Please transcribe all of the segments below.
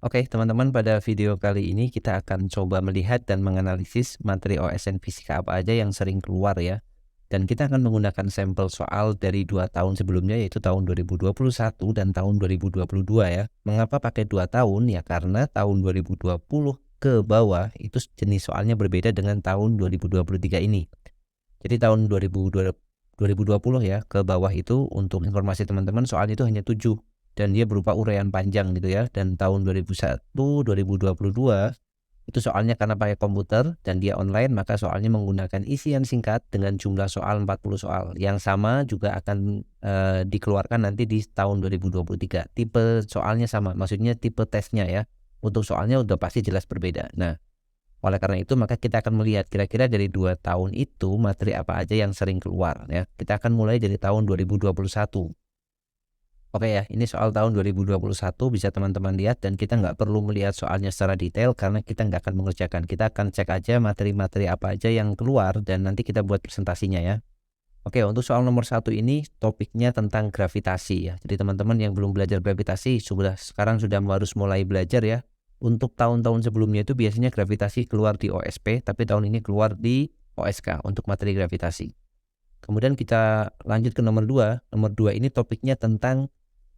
Oke, teman-teman, pada video kali ini kita akan coba melihat dan menganalisis materi OSN fisika apa aja yang sering keluar ya. Dan kita akan menggunakan sampel soal dari 2 tahun sebelumnya, yaitu tahun 2021 dan tahun 2022 ya. Mengapa pakai 2 tahun? Ya karena tahun 2020 ke bawah itu jenis soalnya berbeda dengan tahun 2023 ini. Jadi tahun 2020 ya ke bawah itu, untuk informasi teman-teman, soalnya itu hanya 7 dan dia berupa uraian panjang gitu ya. Dan tahun 2001, 2022 itu soalnya karena pakai komputer dan dia online, maka soalnya menggunakan isian singkat dengan jumlah soal 40 soal. Yang sama juga akan dikeluarkan nanti di tahun 2023. Tipe soalnya sama, maksudnya tipe tesnya ya. Untuk soalnya udah pasti jelas berbeda. Nah, oleh karena itu maka kita akan melihat kira-kira dari 2 tahun itu materi apa aja yang sering keluar ya. Kita akan mulai dari tahun 2021. Oke ya, ini soal tahun 2021 bisa teman-teman lihat, dan kita nggak perlu melihat soalnya secara detail karena kita nggak akan mengerjakan. Kita akan cek aja materi-materi apa aja yang keluar dan nanti kita buat presentasinya ya. Oke, untuk soal nomor 1 ini topiknya tentang gravitasi ya. Jadi teman-teman yang belum belajar gravitasi sekarang sudah harus mulai belajar ya. Untuk tahun-tahun sebelumnya itu biasanya gravitasi keluar di OSP, tapi tahun ini keluar di OSK untuk materi gravitasi. Kemudian kita lanjut ke nomor 2. Nomor 2 ini topiknya tentang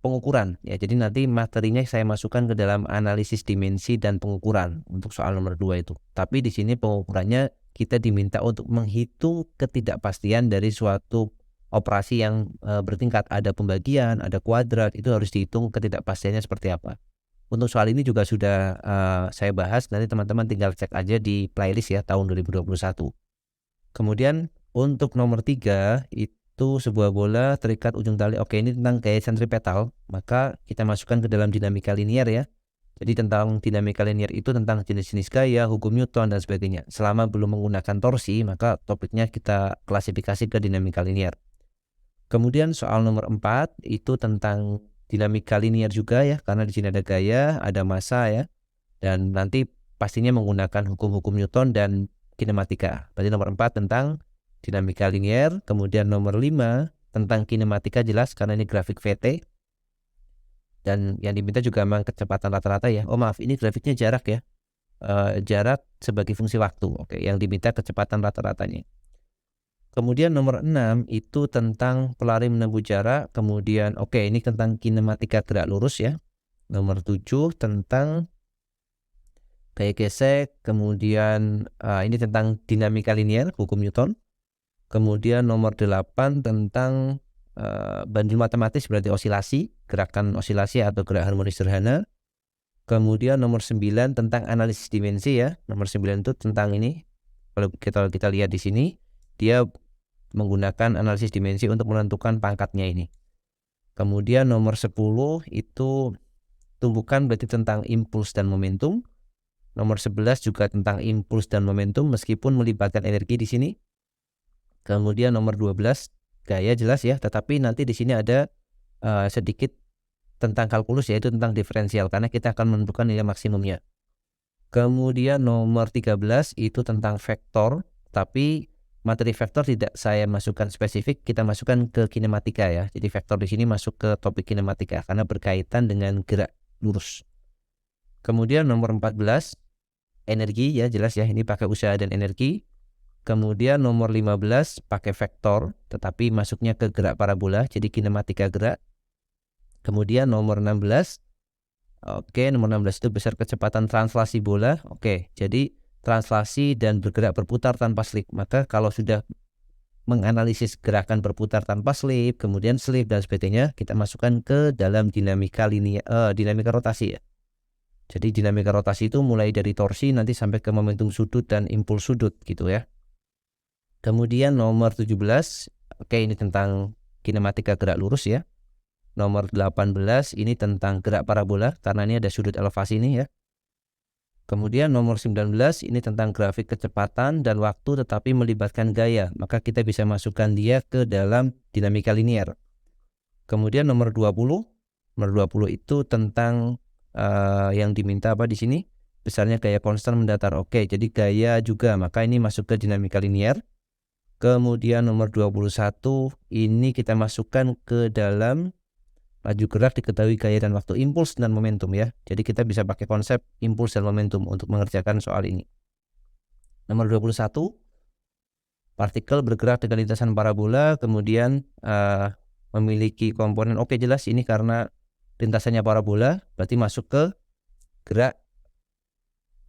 pengukuran ya. Jadi nanti materinya saya masukkan ke dalam analisis dimensi dan pengukuran untuk soal nomor 2 itu. Tapi di sini pengukurannya kita diminta untuk menghitung ketidakpastian dari suatu operasi yang bertingkat. Ada pembagian, ada kuadrat, itu harus dihitung ketidakpastiannya seperti apa. Untuk soal ini juga sudah saya bahas, nanti teman-teman tinggal cek aja di playlist ya tahun 2021. Kemudian untuk nomor 3 itu sebuah bola terikat ujung tali. Oke, ini tentang gaya sentripetal, maka kita masukkan ke dalam dinamika linier ya. Jadi tentang dinamika linier itu tentang jenis-jenis gaya, hukum Newton dan sebagainya. Selama belum menggunakan torsi, maka topiknya kita klasifikasi ke dinamika linier. Kemudian soal nomor 4 itu tentang dinamika linier juga ya, karena di sini ada gaya, ada massa ya, dan nanti pastinya menggunakan hukum-hukum Newton dan kinematika. Berarti nomor 4 tentang dinamika linier. Kemudian nomor 5 tentang kinematika, jelas karena ini grafik VT. Dan yang diminta juga memang kecepatan rata-rata ya. Oh maaf, ini grafiknya jarak ya. Jarak sebagai fungsi waktu. Oke, yang diminta kecepatan rata-ratanya. Kemudian nomor 6 itu tentang pelari menempuh jarak. Kemudian ini tentang kinematika gerak lurus ya. Nomor 7 tentang gaya gesek. Kemudian ini tentang dinamika linier, hukum Newton. Kemudian nomor 8 tentang bandul matematis, berarti osilasi, gerakan osilasi atau gerak harmonis sederhana. Kemudian nomor 9 tentang analisis dimensi ya. Nomor 9 itu tentang ini. Kalau kita lihat di sini, dia menggunakan analisis dimensi untuk menentukan pangkatnya ini. Kemudian nomor 10 itu tumbukan, berarti tentang impuls dan momentum. Nomor 11 juga tentang impuls dan momentum meskipun melibatkan energi di sini. Kemudian nomor 12 gaya, jelas ya, tetapi nanti di sini ada sedikit tentang kalkulus, yaitu tentang diferensial karena kita akan menentukan nilai maksimumnya. Kemudian nomor 13 itu tentang vektor, tapi materi vektor tidak saya masukkan spesifik, kita masukkan ke kinematika ya. Jadi vektor di sini masuk ke topik kinematika karena berkaitan dengan gerak lurus. Kemudian nomor 14 energi ya, jelas ya, ini pakai usaha dan energi. Kemudian nomor 15 pakai vektor tetapi masuknya ke gerak parabola, jadi kinematika gerak. Kemudian nomor 16 nomor 16 itu besar kecepatan translasi bola. Jadi translasi dan bergerak berputar tanpa slip. Maka kalau sudah menganalisis gerakan berputar tanpa slip, kemudian slip dan sebagainya, kita masukkan ke dalam dinamika dinamika rotasi ya. Jadi dinamika rotasi itu mulai dari torsi nanti sampai ke momentum sudut dan impuls sudut gitu ya. Kemudian nomor 17, ini tentang kinematika gerak lurus ya. Nomor 18 ini tentang gerak parabola karena ini ada sudut elevasi ini ya. Kemudian nomor 19 ini tentang grafik kecepatan dan waktu tetapi melibatkan gaya, maka kita bisa masukkan dia ke dalam dinamika linier. Kemudian nomor 20 itu tentang yang diminta apa di sini? Besarnya gaya konstan mendatar. Jadi gaya juga, maka ini masuk ke dinamika linier. Kemudian nomor 21 ini kita masukkan ke dalam laju gerak diketahui gaya dan waktu, impuls dan momentum ya. Jadi kita bisa pakai konsep impuls dan momentum untuk mengerjakan soal ini. Nomor 21, partikel bergerak dengan lintasan parabola, kemudian memiliki komponen, oke jelas ini karena lintasannya parabola, berarti masuk ke gerak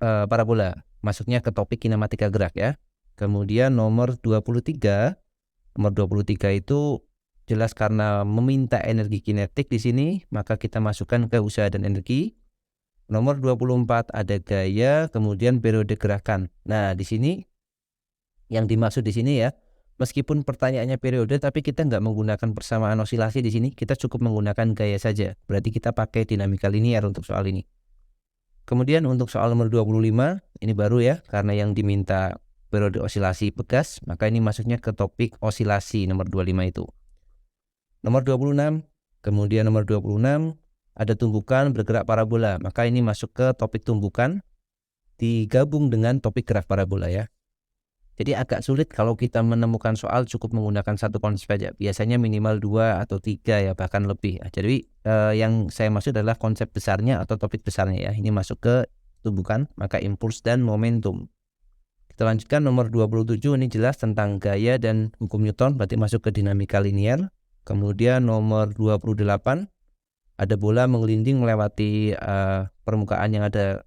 parabola, masuknya ke topik kinematika gerak ya. Kemudian nomor 23 itu jelas karena meminta energi kinetik di sini, maka kita masukkan ke usaha dan energi. Nomor 24 ada gaya, kemudian periode gerakan. Nah, di sini yang dimaksud di sini ya, meskipun pertanyaannya periode, tapi kita nggak menggunakan persamaan osilasi di sini, kita cukup menggunakan gaya saja. Berarti kita pakai dinamika linear untuk soal ini. Kemudian untuk soal nomor 25, ini baru ya, karena yang diminta periode osilasi pegas, maka ini masuknya ke topik osilasi nomor 25 itu. Nomor 26, kemudian nomor 26, ada tumbukan bergerak parabola, maka ini masuk ke topik tumbukan, digabung dengan topik gerak parabola ya. Jadi agak sulit kalau kita menemukan soal cukup menggunakan satu konsep saja. Biasanya minimal 2 atau 3 ya, bahkan lebih. Jadi yang saya maksud adalah konsep besarnya atau topik besarnya ya. Ini masuk ke tumbukan, maka impuls dan momentum. Kita lanjutkan nomor 27, ini jelas tentang gaya dan hukum Newton, berarti masuk ke dinamika linear. Kemudian nomor 28, ada bola menggelinding melewati permukaan yang ada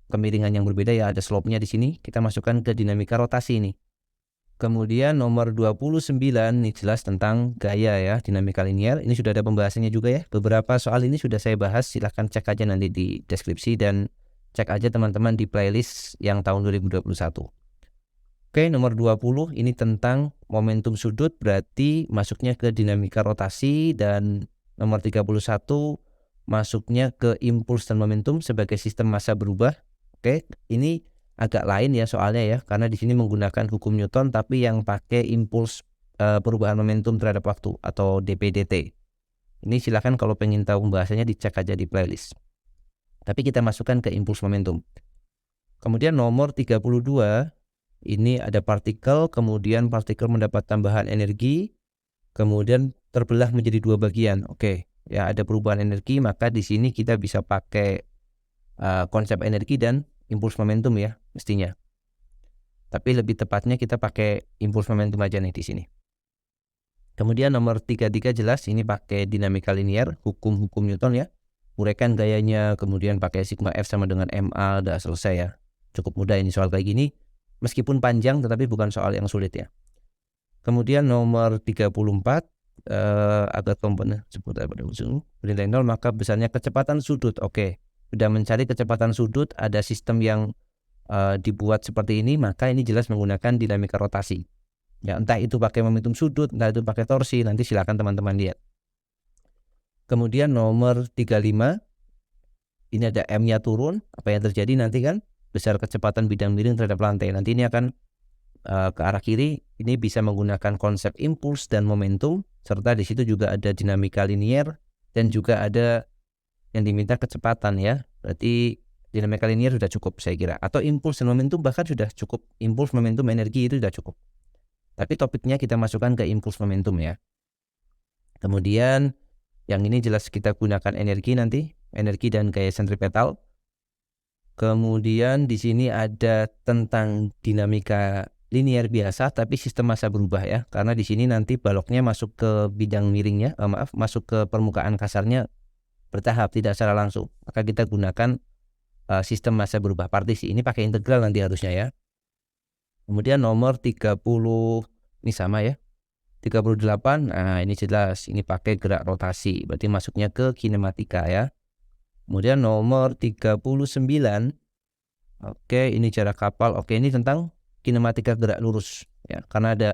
kemiringan yang berbeda ya, ada slope-nya di sini, kita masukkan ke dinamika rotasi ini. Kemudian nomor 29 ini jelas tentang gaya ya, dinamika linear. Ini sudah ada pembahasannya juga ya. Beberapa soal ini sudah saya bahas, silahkan cek aja nanti di deskripsi dan cek aja teman-teman di playlist yang tahun 2021. Oke, nomor 20 ini tentang momentum sudut, berarti masuknya ke dinamika rotasi. Dan nomor 31 masuknya ke impuls dan momentum sebagai sistem massa berubah. Oke, ini agak lain ya soalnya ya, karena di sini menggunakan hukum Newton tapi yang pakai impuls perubahan momentum terhadap waktu atau DPDT. Ini silakan kalau pengen tahu pembahasannya dicek aja di playlist. Tapi kita masukkan ke impuls momentum. Kemudian nomor 32, ini ada partikel, kemudian partikel mendapat tambahan energi, kemudian terbelah menjadi 2 bagian. Oke, ya ada perubahan energi, maka di sini kita bisa pakai konsep energi dan impuls momentum ya mestinya. Tapi lebih tepatnya kita pakai impuls momentum aja nih di sini. Kemudian nomor 33 jelas ini pakai dinamika linear, hukum-hukum Newton ya. Uraikan gayanya, kemudian pakai sigma F sama dengan MA, udah selesai ya. Cukup mudah ini soal kayak gini. Meskipun panjang tetapi bukan soal yang sulit ya. Kemudian nomor 34 agar komponen seputar pada ujung bernilai 0 maka besarnya kecepatan sudut. Oke. Sudah mencari kecepatan sudut, ada sistem yang dibuat seperti ini, maka ini jelas menggunakan dinamika rotasi. Ya, entah itu pakai momentum sudut, entah itu pakai torsi, nanti silakan teman-teman lihat. Kemudian nomor 35, ini ada M-nya turun, apa yang terjadi nanti kan? Besar kecepatan bidang miring terhadap lantai. Nanti ini akan ke arah kiri, ini bisa menggunakan konsep impuls dan momentum, serta di situ juga ada dinamika linear dan juga ada yang diminta kecepatan ya. Berarti dinamika linear sudah cukup saya kira, atau impuls dan momentum bahkan sudah cukup. Impuls, momentum, energi itu sudah cukup, tapi topiknya kita masukkan ke impuls momentum ya. Kemudian yang ini jelas kita gunakan energi nanti, energi dan gaya sentripetal. Kemudian di sini ada tentang dinamika linear biasa tapi sistem massa berubah ya, karena di sini nanti baloknya masuk ke bidang miringnya, masuk ke permukaan kasarnya bertahap, tidak secara langsung. Maka kita gunakan sistem massa berubah partisi. Ini pakai integral nanti harusnya ya. Kemudian nomor 30 ini sama ya. 38, nah ini jelas ini pakai gerak rotasi, berarti masuknya ke kinematika ya. Kemudian nomor 39, oke ini jarak kapal. Oke, ini tentang kinematika gerak lurus ya, karena ada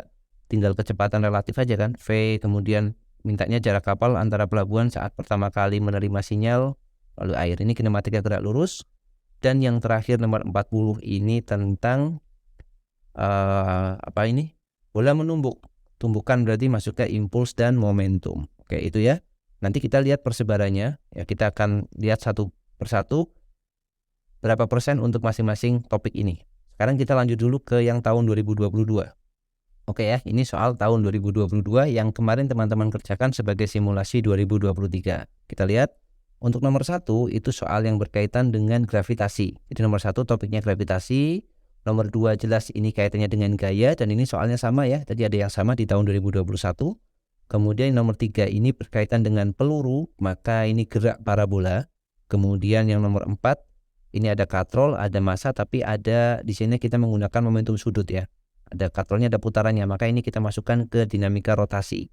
tinggal kecepatan relatif aja kan, V. Kemudian mintanya jarak kapal antara pelabuhan saat pertama kali menerima sinyal lalu air. Ini kinematika gerak lurus. Dan yang terakhir nomor 40 ini tentang apa ini? Bola menumbuk. Tumbukan berarti masuk ke impuls dan momentum. Oke, itu ya. Nanti kita lihat persebarannya ya, kita akan lihat satu persatu berapa persen untuk masing-masing topik ini. Sekarang kita lanjut dulu ke yang tahun 2022. Oke ya, ini soal tahun 2022 yang kemarin teman-teman kerjakan sebagai simulasi 2023. Kita lihat, untuk nomor 1 itu soal yang berkaitan dengan gravitasi. Jadi nomor 1 topiknya gravitasi, nomor 2 jelas ini kaitannya dengan gaya, dan ini soalnya sama ya, tadi ada yang sama di tahun 2021. Kemudian nomor 3 ini berkaitan dengan peluru, maka ini gerak parabola. Kemudian yang nomor 4, ini ada katrol, ada massa, tapi ada di sini kita menggunakan momentum sudut ya. Ada katrolnya, ada putarannya, maka ini kita masukkan ke dinamika rotasi.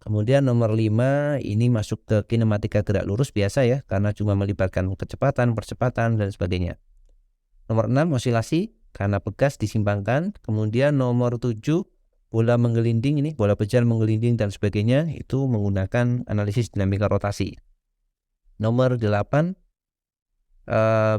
Kemudian nomor 5 ini masuk ke kinematika gerak lurus biasa ya, karena cuma melibatkan kecepatan, percepatan, dan sebagainya. Nomor 6 osilasi, karena pegas disimpangkan. Kemudian nomor 7 bola menggelinding, ini bola pejar menggelinding dan sebagainya, itu menggunakan analisis dinamika rotasi. Nomor 8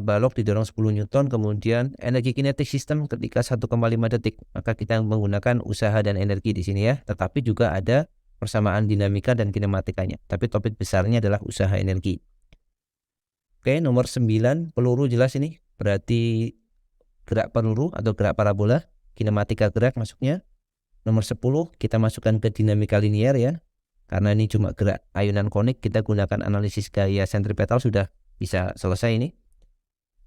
balok didorong 10 Newton, kemudian energi kinetik sistem ketika 1,5 detik, maka kita menggunakan usaha dan energi di sini ya, tetapi juga ada persamaan dinamika dan kinematikanya, tapi topik besarnya adalah usaha energi. Oke, nomor 9 peluru jelas ini, berarti gerak peluru atau gerak parabola, kinematika gerak masuknya. Nomor 10 kita masukkan ke dinamika linear ya, karena ini cuma gerak ayunan konik, kita gunakan analisis gaya sentripetal, sudah bisa selesai ini.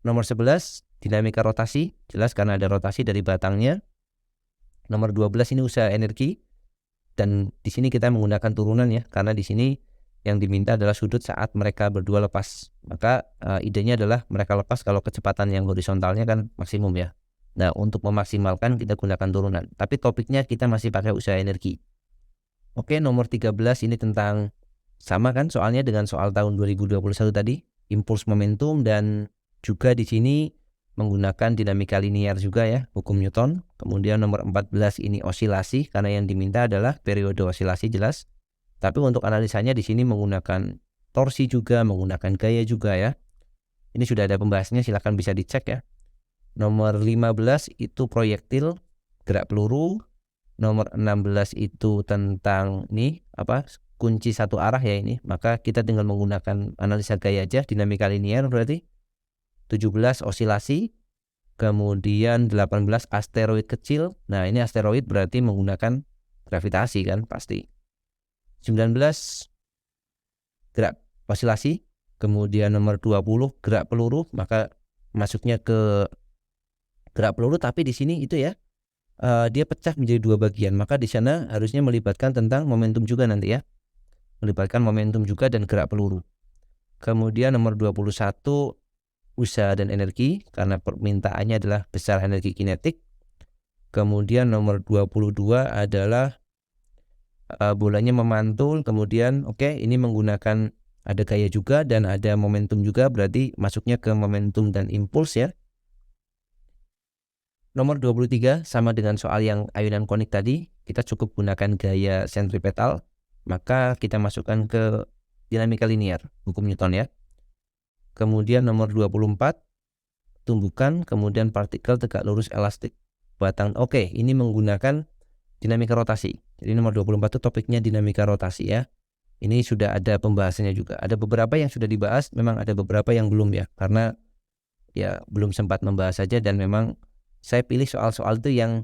Nomor 11 dinamika rotasi, jelas karena ada rotasi dari batangnya. Nomor 12 ini usaha energi, dan di sini kita menggunakan turunan ya, karena di sini yang diminta adalah sudut saat mereka berdua lepas. Maka idenya adalah mereka lepas kalau kecepatan yang horizontalnya kan maksimum ya. Nah, untuk memaksimalkan kita gunakan turunan, tapi topiknya kita masih pakai usaha energi. Oke, nomor 13 ini tentang sama kan soalnya dengan soal tahun 2021 tadi, impuls momentum, dan juga di sini menggunakan dinamika linear juga ya, hukum Newton. Kemudian nomor 14 ini osilasi, karena yang diminta adalah periode osilasi jelas. Tapi untuk analisanya di sini menggunakan torsi juga, menggunakan gaya juga ya. Ini sudah ada pembahasannya, silahkan bisa dicek ya. Nomor 15 itu proyektil, gerak peluru. Nomor 16 itu tentang ini kunci satu arah ya ini, maka kita tinggal menggunakan analisa gaya aja, dinamika linear berarti. 17 osilasi, kemudian 18 asteroid kecil. Nah, ini asteroid berarti menggunakan gravitasi kan pasti. 19 gerak osilasi, kemudian nomor 20 gerak peluru, maka masuknya ke gerak peluru, tapi di sini itu ya dia pecah menjadi 2 bagian, maka di sana harusnya melibatkan tentang momentum juga nanti ya, melibatkan momentum juga dan gerak peluru. Kemudian nomor 21 usaha dan energi, karena permintaannya adalah besar energi kinetik. Kemudian nomor 22 adalah bolanya memantul, kemudian ini menggunakan ada gaya juga dan ada momentum juga, berarti masuknya ke momentum dan impuls ya. Nomor 23 sama dengan soal yang ayunan konik tadi, kita cukup gunakan gaya sentripetal, maka kita masukkan ke dinamika linear, hukum Newton ya. Kemudian nomor 24 tumbukan, kemudian partikel tegak lurus elastik batang. Ini menggunakan dinamika rotasi. Jadi nomor 24 itu topiknya dinamika rotasi ya. Ini sudah ada pembahasannya juga. Ada beberapa yang sudah dibahas, memang ada beberapa yang belum ya, karena ya belum sempat membahas saja, dan memang saya pilih soal-soal itu yang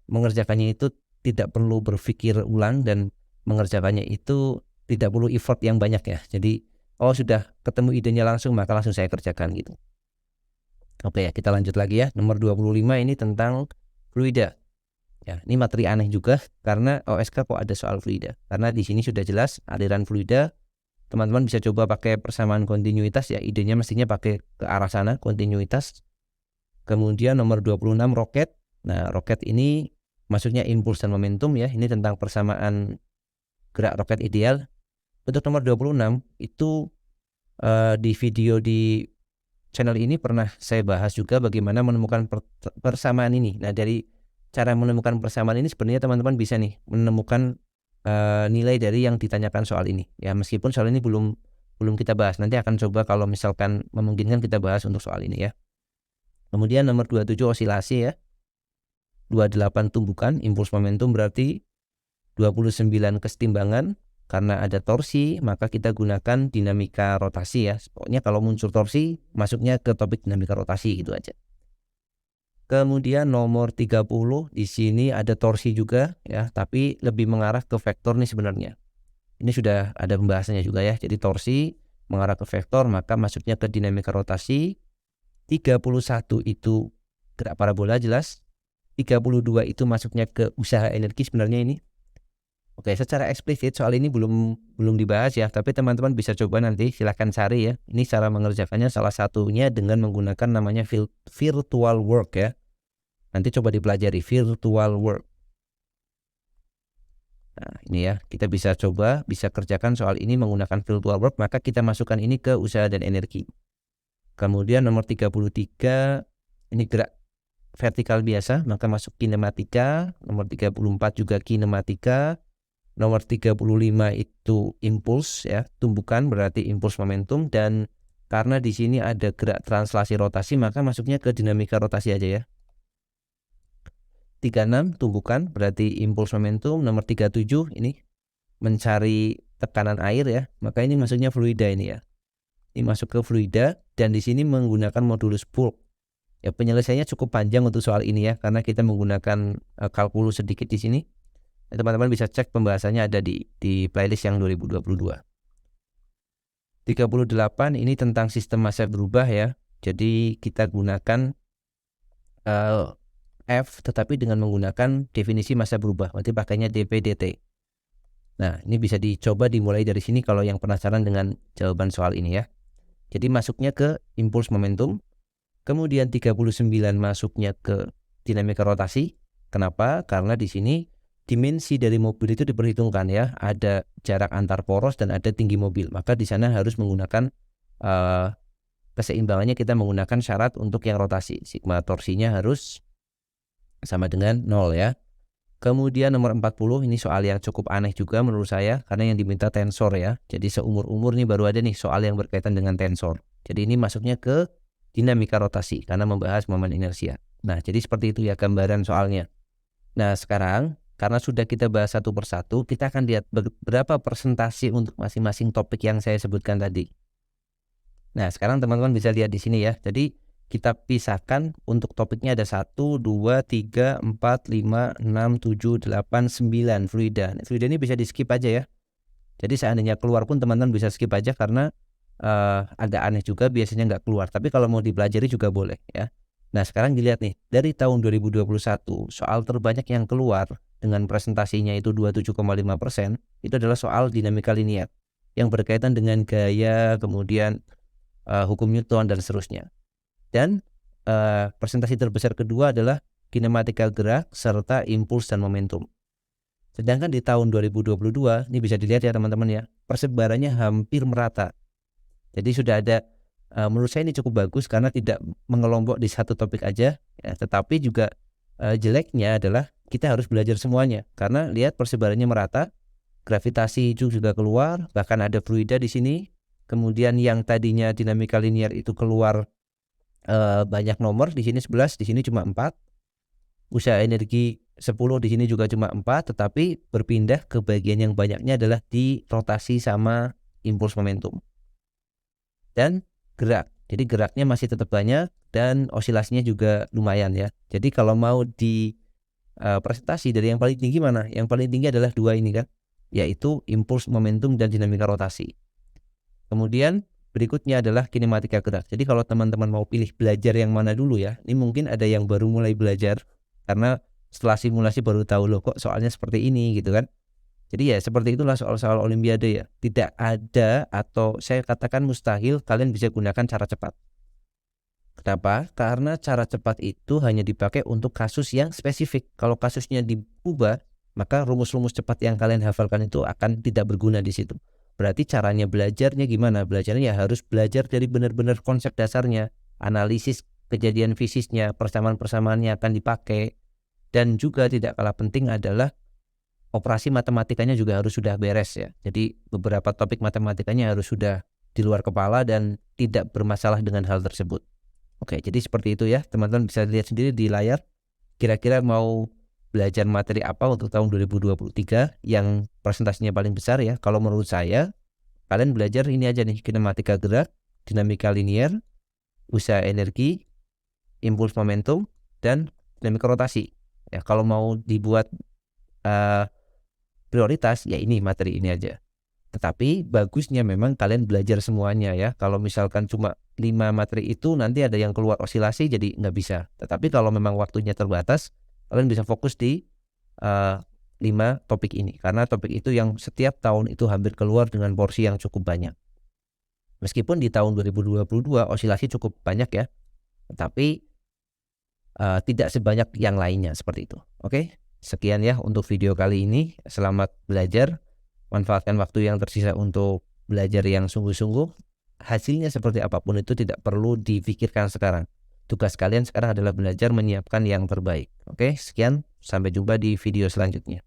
mengerjakannya itu tidak perlu berpikir ulang, dan mengerjakannya itu tidak perlu effort yang banyak ya. Jadi sudah ketemu idenya langsung, maka langsung saya kerjakan gitu. Oke ya, kita lanjut lagi ya. Nomor 25 ini tentang fluida. Ya, ini materi aneh juga karena OSK kok ada soal fluida. Karena di sini sudah jelas aliran fluida. Teman-teman bisa coba pakai persamaan kontinuitas ya. Idenya mestinya pakai ke arah sana, kontinuitas. Kemudian nomor 26 roket. Nah, roket ini masuknya impuls dan momentum ya. Ini tentang persamaan gerak roket ideal. Untuk nomor 26 itu di video di channel ini pernah saya bahas juga bagaimana menemukan persamaan ini. Nah, dari cara menemukan persamaan ini sebenarnya teman-teman bisa nih menemukan nilai dari yang ditanyakan soal ini. Ya, meskipun soal ini belum kita bahas. Nanti akan coba kalau misalkan memungkinkan kita bahas untuk soal ini ya. Kemudian nomor 27 osilasi ya. 28 tumbukan, impuls momentum berarti 29 kesetimbangan. Karena ada torsi, maka kita gunakan dinamika rotasi ya. Pokoknya kalau muncul torsi, masuknya ke topik dinamika rotasi gitu aja. Kemudian nomor 30 di sini ada torsi juga ya, tapi lebih mengarah ke vektor nih sebenarnya. Ini sudah ada pembahasannya juga ya. Jadi torsi mengarah ke vektor, maka masuknya ke dinamika rotasi. 31 itu gerak parabola jelas. 32 itu masuknya ke usaha energi sebenarnya ini. Oke, secara eksplisit soal ini belum dibahas ya, tapi teman-teman bisa coba nanti silahkan cari ya. Ini cara mengerjakannya salah satunya dengan menggunakan namanya virtual work ya. Nanti coba dipelajari virtual work. Nah, ini ya, kita bisa kerjakan soal ini menggunakan virtual work, maka kita masukkan ini ke usaha dan energi. Kemudian nomor 33 ini gerak vertikal biasa, maka masuk kinematika. Nomor 34 juga kinematika. Nomor 35 itu impuls ya, tumbukan berarti impuls momentum, dan karena di sini ada gerak translasi rotasi maka masuknya ke dinamika rotasi aja ya. 36 tumbukan berarti impuls momentum. Nomor 37 ini mencari tekanan air ya, maka ini masuknya fluida ini ya. Ini masuk ke fluida dan di sini menggunakan modulus bulk. Ya, penyelesaiannya cukup panjang untuk soal ini ya, karena kita menggunakan kalkulus sedikit di sini. Teman-teman bisa cek pembahasannya ada di playlist yang 2022. 38 ini tentang sistem massa berubah ya. Jadi kita gunakan F tetapi dengan menggunakan definisi massa berubah. Berarti pakainya dp/dt. Nah, ini bisa dicoba dimulai dari sini kalau yang penasaran dengan jawaban soal ini ya. Jadi masuknya ke impuls momentum. Kemudian 39 masuknya ke dinamika rotasi. Kenapa? Karena di sini dimensi dari mobil itu diperhitungkan ya, ada jarak antar poros dan ada tinggi mobil, maka di sana harus menggunakan keseimbangannya, kita menggunakan syarat untuk yang rotasi, sigma torsinya harus sama dengan 0 ya. Kemudian nomor 40 ini soal yang cukup aneh juga menurut saya, karena yang diminta tensor ya, jadi seumur-umur nih baru ada nih soal yang berkaitan dengan tensor. Jadi ini masuknya ke dinamika rotasi karena membahas momen inersia. Nah, jadi seperti itu ya gambaran soalnya. Nah, sekarang karena sudah kita bahas satu persatu, kita akan lihat berapa persentase untuk masing-masing topik yang saya sebutkan tadi. Nah, sekarang teman-teman bisa lihat di sini ya. Jadi kita pisahkan untuk topiknya ada 1, 2, 3, 4, 5, 6, 7, 8, 9 fluida. Fluida ini bisa di skip aja ya. Jadi seandainya keluar pun teman-teman bisa skip aja karena agak aneh juga biasanya nggak keluar. Tapi kalau mau dipelajari juga boleh ya. Nah, sekarang dilihat nih, dari tahun 2021 soal terbanyak yang keluar dengan presentasinya itu 27,5%, itu adalah soal dinamika linear yang berkaitan dengan gaya, kemudian hukum Newton dan seterusnya. Dan presentasi terbesar kedua adalah kinematika gerak serta impuls dan momentum. Sedangkan di tahun 2022 ini bisa dilihat ya teman-teman ya, persebarannya hampir merata. Jadi sudah ada, menurut saya ini cukup bagus karena tidak mengelompok di satu topik aja ya, tetapi juga jeleknya adalah kita harus belajar semuanya karena lihat persebarannya merata, gravitasi itu juga keluar, bahkan ada fluida di sini. Kemudian yang tadinya dinamika linear itu keluar banyak nomor, di sini 11, di sini cuma 4. Usaha energi 10, di sini juga cuma 4, tetapi berpindah ke bagian yang banyaknya adalah di rotasi sama impuls momentum. Dan gerak. Jadi geraknya masih tetap banyak dan osilasinya juga lumayan ya. Jadi kalau mau di presentasi dari yang paling tinggi mana? Yang paling tinggi adalah 2 ini kan, yaitu impuls momentum dan dinamika rotasi. Kemudian berikutnya adalah kinematika gerak. Jadi kalau teman-teman mau pilih belajar yang mana dulu ya, ini mungkin ada yang baru mulai belajar karena setelah simulasi baru tahu loh kok soalnya seperti ini gitu kan. Jadi ya seperti itulah soal-soal olimpiade ya. Tidak ada atau saya katakan mustahil kalian bisa gunakan cara cepat. Kenapa? Karena cara cepat itu hanya dipakai untuk kasus yang spesifik. Kalau kasusnya diubah, maka rumus-rumus cepat yang kalian hafalkan itu akan tidak berguna di situ. Berarti caranya belajarnya gimana? Belajarnya harus belajar dari benar-benar konsep dasarnya, analisis kejadian fisiknya, persamaan-persamaannya akan dipakai, dan juga tidak kalah penting adalah operasi matematikanya juga harus sudah beres ya. Jadi beberapa topik matematikanya harus sudah di luar kepala dan tidak bermasalah dengan hal tersebut. Oke, jadi seperti itu ya. Teman-teman bisa lihat sendiri di layar. Kira-kira mau belajar materi apa untuk tahun 2023 yang presentasinya paling besar ya. Kalau menurut saya, kalian belajar ini aja nih, kinematika gerak, dinamika linear, usaha energi, impuls momentum, dan dinamika rotasi. Ya, kalau mau dibuat prioritas ya ini materi ini aja. Tetapi bagusnya memang kalian belajar semuanya ya. Kalau misalkan cuma 5 materi itu nanti ada yang keluar osilasi jadi nggak bisa. Tetapi kalau memang waktunya terbatas, kalian bisa fokus di 5 topik ini. Karena topik itu yang setiap tahun itu hampir keluar dengan porsi yang cukup banyak. Meskipun di tahun 2022 osilasi cukup banyak ya. Tetapi tidak sebanyak yang lainnya seperti itu. Oke, sekian ya untuk video kali ini. Selamat belajar. Manfaatkan waktu yang tersisa untuk belajar yang sungguh-sungguh. Hasilnya seperti apapun itu tidak perlu difikirkan sekarang. Tugas kalian sekarang adalah belajar menyiapkan yang terbaik. Oke, sekian. Sampai jumpa di video selanjutnya.